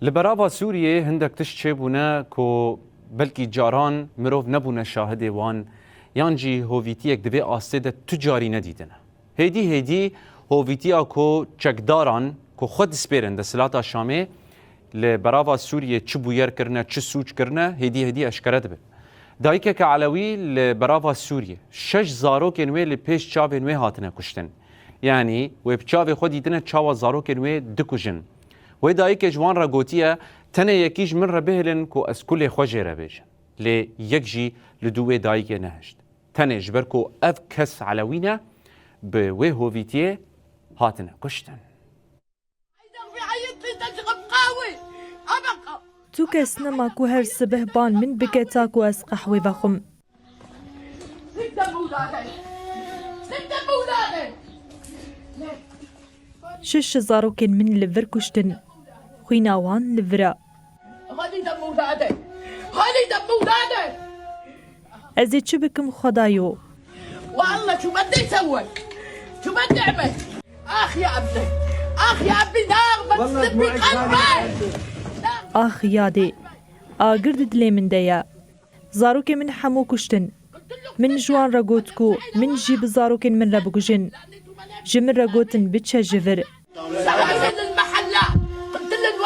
لبرابا سوريا هندك تشتشي بونا كو بلكي جاران مروف نبونا شاهده وان يانجي هوفيتيك دبي آستيدة تجاري نديدنا هيدي هوفيتيا كو چكداران كو خود سبيرن ده سلاتا شامي لبرابا سوريا چه بوير کرنا چه سوچ کرنا هيدي اشكرت به دايكا كعلوي لبرابا سوريا شش زاروك انوي لپیش چاو انوي هاتنا کشتن يعني وبچاو خود يدنا چاوا زاروك انوي دكوجن وإذا إيك جوان راجوتيا تنا يكيج من ربهلن كو أسكول خوجة ربيج لي يكجي لدوه دايك نهشت تنا جبركو أفكس علوينا بوهو فيتيه هاتنا كشتن تو کس نماکو هر سبه بان من بکتاکو از قحوی بخم شش زاروکن من لور کشتن خویناوان لورا ازي چه بكم خدايو والله شو بدي اسوي شو بدي اعمل يا عبدي نار بس بقلبي آخ يادي آگرد دلی من دیا زاروک من حمو کشتن من جوان رگوتکو من جیب زاروکن من ربگوجن جمن رگوتن بچه جفر سواسل المحلة قلت لهم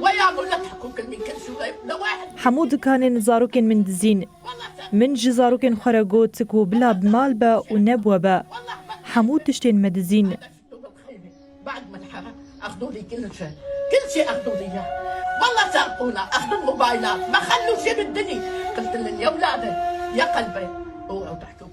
ويامو لا تحكوا كلمة كل شو لواحد حمو دکانن زاروکن من دزین من جي زاروکن خرگوتکو بلا بمال با و نبوا با حمو تشتين مدزين بعد ما انحرق اخذوا لي كل شيء اخذوا لي اياه والله سرقونا اخذوا الموبايلات ما خلوا شيء بالدنيا قلت لهم يا اولادي يا قلبي اوعوا تحكوا